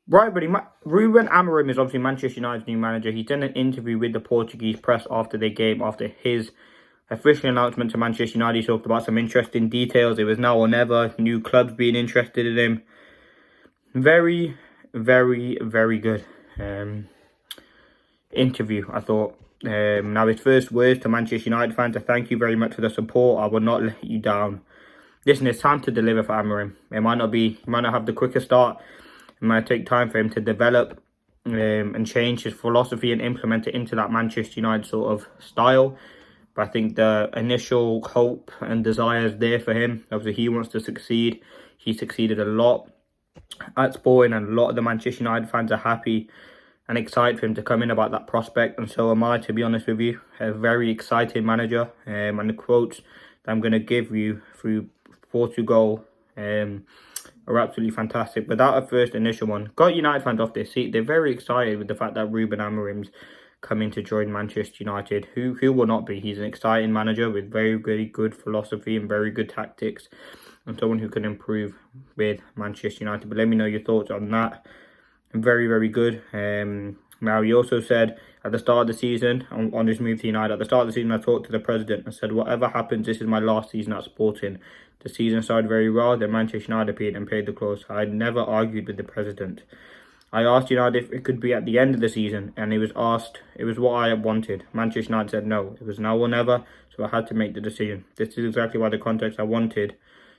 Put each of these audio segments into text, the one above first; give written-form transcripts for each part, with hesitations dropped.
Right, buddy. Ruben Amorim is obviously Manchester United's new manager. He's done an interview with the Portuguese press after the game, after his official announcement to Manchester United. He talked about some interesting details. It was now or never. New clubs being interested in him. Very, very, very good interview, I thought. Now, his first words to Manchester United fans are thank you very much for the support. I will not let you down. Listen, it's time to deliver for Amorim. He might not have the quickest start. It might take time for him to develop and change his philosophy and implement it into that Manchester United sort of style. But I think the initial hope and desire is there for him. Obviously, he wants to succeed. He succeeded a lot at Sporting, and a lot of the Manchester United fans are happy and excited for him to come in about that prospect. And so am I, to be honest with you. A very exciting manager. And the quotes that I'm going to give you through Portugal are absolutely fantastic. But that first initial one got United fans off their seat. They're very excited with the fact that Ruben Amorim's coming to join Manchester United. Who will not be? He's an exciting manager with very good philosophy and very good tactics, and someone who can improve with Manchester United. But let me know your thoughts on that. Very good. Now, he also said at the start of the season, on his move to United, at the start of the season, I talked to the president and said, whatever happens, this is my last season at Sporting. The season started very well, then Manchester United appeared and paid the clause. I had never argued with the president. I asked United if it could be at the end of the season, and it was what I wanted. Manchester United said no. It was now or never, so I had to make the decision. This is exactly why the context I wanted.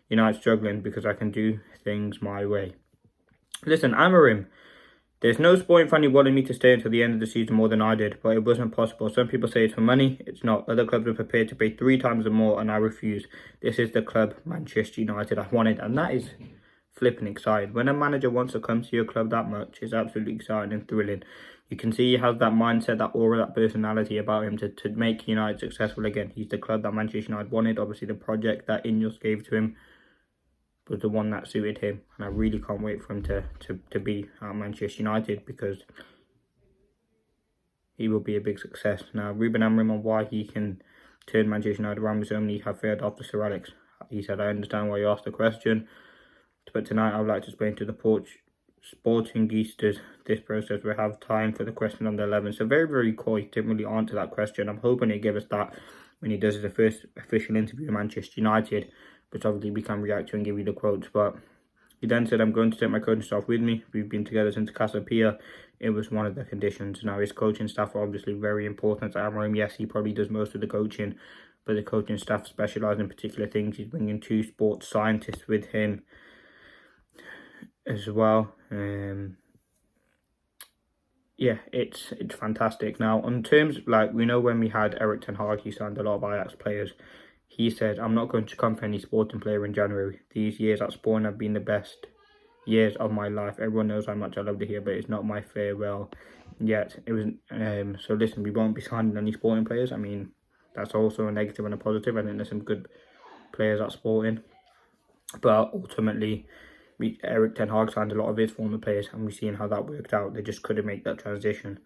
United struggling because I can do things my way. Listen, Amorim. There's no Sporting fan who wanted me to stay until the end of the season more than I did, but it wasn't possible. Some people say it's for money. It's not. Other clubs are prepared to pay 3 times more, and I refuse. This is the club, Manchester United, I wanted, and that is flipping excited. When a manager wants to come to your club that much, it's absolutely exciting and thrilling. You can see he has that mindset, that aura, that personality about him to make United successful again. He's the club that Manchester United wanted. Obviously, the project that Ineos gave to him was the one that suited him, and I really can't wait for him to be at Manchester United, because he will be a big success. Now, Ruben Amorim, on why he can turn Manchester United around with so many have failed after Sir Alex. He said, I understand why you asked the question, but tonight I would like to explain to the Sporting Geisters this process. We have time for the question on the 11. So very coy. He didn't really answer that question. I'm hoping he'll give us that when he does his first official interview with Manchester United, which obviously we can react to and give you the quotes. But he then said, I'm going to take my coaching staff with me. We've been together since Casa Pia. It was one of the conditions. Now, his coaching staff are obviously very important to Amorim. Yes, he probably does most of the coaching, but the coaching staff specialise in particular things. He's bringing 2 sports scientists with him as well. Yeah, it's fantastic. Now, on terms, like, we know when we had Erik ten Hag, he signed a lot of Ajax players. He said, I'm not going to come for any Sporting player in January. These years at Sporting have been the best years of my life. Everyone knows how much I love to hear, but it's not my farewell yet. It was so listen, we won't be signing any Sporting players. I mean, that's also a negative and a positive. I think there's some good players at Sporting, but ultimately, Erik ten Hag signed a lot of his former players, and we've seen how that worked out. They just couldn't make that transition.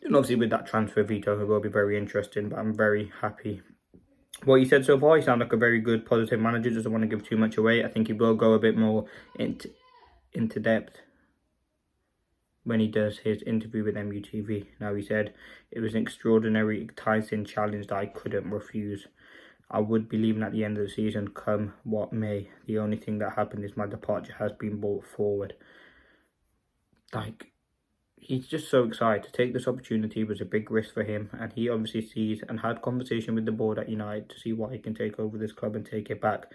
And obviously, with that transfer veto, it will be very interesting, but I'm very happy what he said so far. He sounded like a very good, positive manager. Doesn't want to give too much away. I think he will go a bit more into depth when he does his interview with MUTV. Now, he said, it was an extraordinary, enticing challenge that I couldn't refuse. I would be leaving at the end of the season, come what may. The only thing that happened is my departure has been brought forward. Like, he's just so excited to take this opportunity. It was a big risk for him, and he obviously sees and had conversation with the board at United to see what he can take over this club and take it back.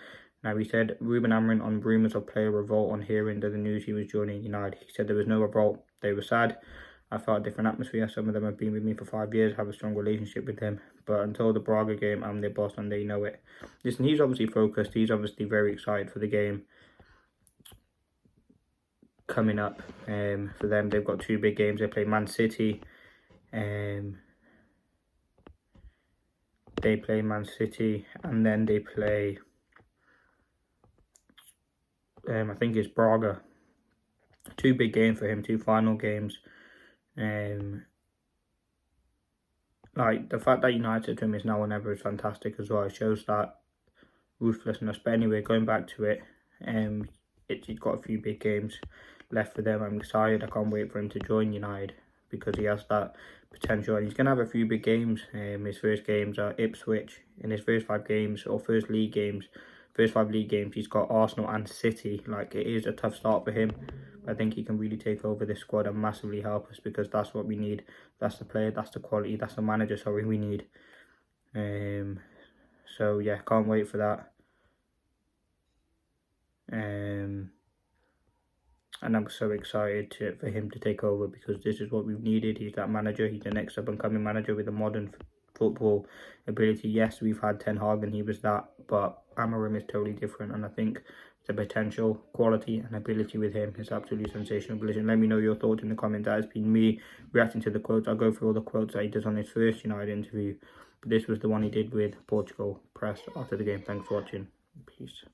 Now, he said, Ruben Amorim on rumours of player revolt on hearing the news he was joining United. He said there was no revolt. They were sad. I felt a different atmosphere. Some of them have been with me for 5 years, have a strong relationship with them. But until the Braga game, I'm their boss and they know it. Listen, he's obviously focused. He's obviously very excited for the game coming up for them. They've got 2 big games. They play Man City. They play Man City, and then they play, I think it's Braga. 2 big games for him, 2 final games. Like, the fact that United to him is now or never is fantastic as well. It shows that ruthlessness. But anyway, going back to it, he's got a few big games left for them. I'm excited. I can't wait for him to join United because he has that potential, and he's going to have a few big games. His first games are Ipswich. In his first 5 games, or first 5 league games, he's got Arsenal and City. Like, it is a tough start for him. I think he can really take over this squad and massively help us, because that's what we need. That's the player, that's the quality, that's the manager, sorry, we need. So yeah, can't wait for that. And I'm so excited for him to take over, because this is what we've needed. He's that manager. He's the next up-and-coming manager with a modern football ability. Yes, we've had Ten Hag and he was that, but AMORIM is totally different, and I think the potential, quality and ability with him is absolutely sensational. Listen, let me know your thoughts in the comments. That has been me reacting to the quotes. I'll go through all the quotes that he does on his first United interview, but this was the one he did with Portugal press after the game. Thanks for watching. Peace.